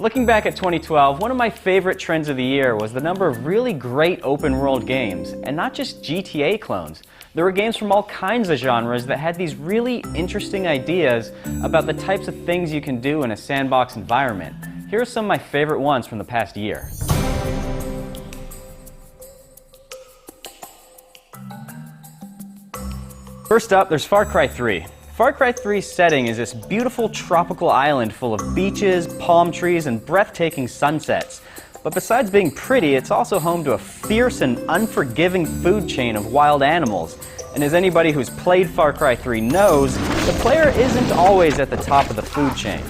Looking back at 2012, one of my favorite trends of the year was the number of really great open-world games, and not just GTA clones. There were games from all kinds of genres that had these really interesting ideas about the types of things you can do in a sandbox environment. Here are some of my favorite ones from the past year. First up, there's Far Cry 3. Far Cry 3's setting is this beautiful tropical island full of beaches, palm trees, and breathtaking sunsets. But besides being pretty, it's also home to a fierce and unforgiving food chain of wild animals. And as anybody who's played Far Cry 3 knows, the player isn't always at the top of the food chain.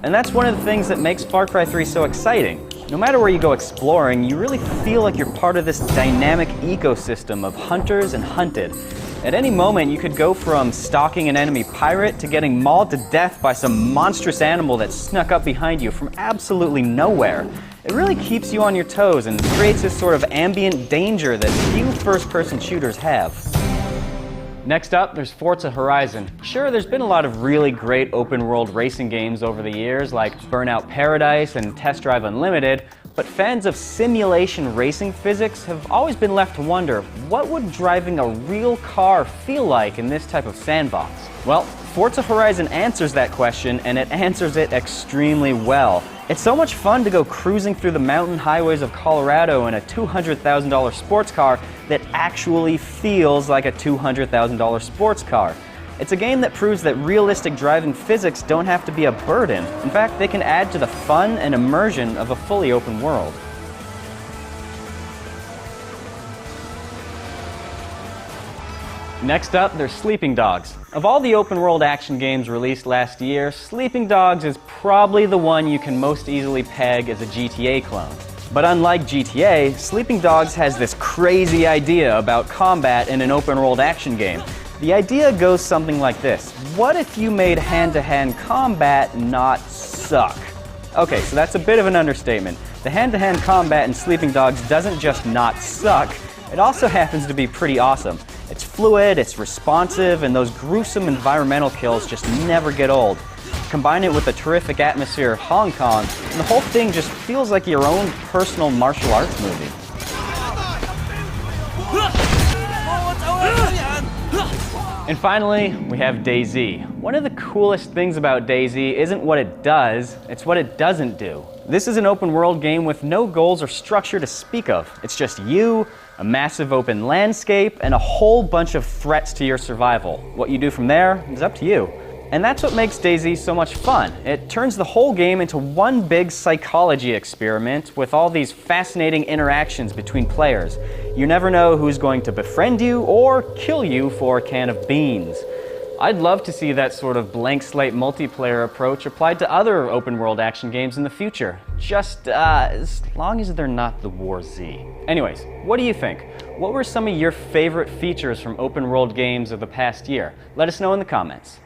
And that's one of the things that makes Far Cry 3 so exciting. No matter where you go exploring, you really feel like you're part of this dynamic ecosystem of hunters and hunted. At any moment, you could go from stalking an enemy pirate to getting mauled to death by some monstrous animal that snuck up behind you from absolutely nowhere. It really keeps you on your toes and creates this sort of ambient danger that few first-person shooters have. Next up, there's Forza Horizon. Sure, there's been a lot of really great open-world racing games over the years, like Burnout Paradise and Test Drive Unlimited, but fans of simulation racing physics have always been left to wonder, what would driving a real car feel like in this type of sandbox? Well, Forza Horizon answers that question, and it answers it extremely well. It's so much fun to go cruising through the mountain highways of Colorado in a $200,000 sports car that actually feels like a $200,000 sports car. It's a game that proves that realistic driving physics don't have to be a burden. In fact, they can add to the fun and immersion of a fully open world. Next up, there's Sleeping Dogs. Of all the open-world action games released last year, Sleeping Dogs is probably the one you can most easily peg as a GTA clone. But unlike GTA, Sleeping Dogs has this crazy idea about combat in an open-world action game. The idea goes something like this. What if you made hand-to-hand combat not suck? Okay, so that's a bit of an understatement. The hand-to-hand combat in Sleeping Dogs doesn't just not suck, it also happens to be pretty awesome. It's fluid, it's responsive, and those gruesome environmental kills just never get old. Combine it with the terrific atmosphere of Hong Kong, and the whole thing just feels like your own personal martial arts movie. And finally, we have DayZ. One of the coolest things about DayZ isn't what it does, it's what it doesn't do. This is an open world game with no goals or structure to speak of. It's just you, a massive open landscape, and a whole bunch of threats to your survival. What you do from there is up to you. And that's what makes DayZ so much fun. It turns the whole game into one big psychology experiment with all these fascinating interactions between players. You never know who's going to befriend you or kill you for a can of beans. I'd love to see that sort of blank slate multiplayer approach applied to other open world action games in the future. Just as long as they're not the War Z. Anyways, what do you think? What were some of your favorite features from open world games of the past year? Let us know in the comments.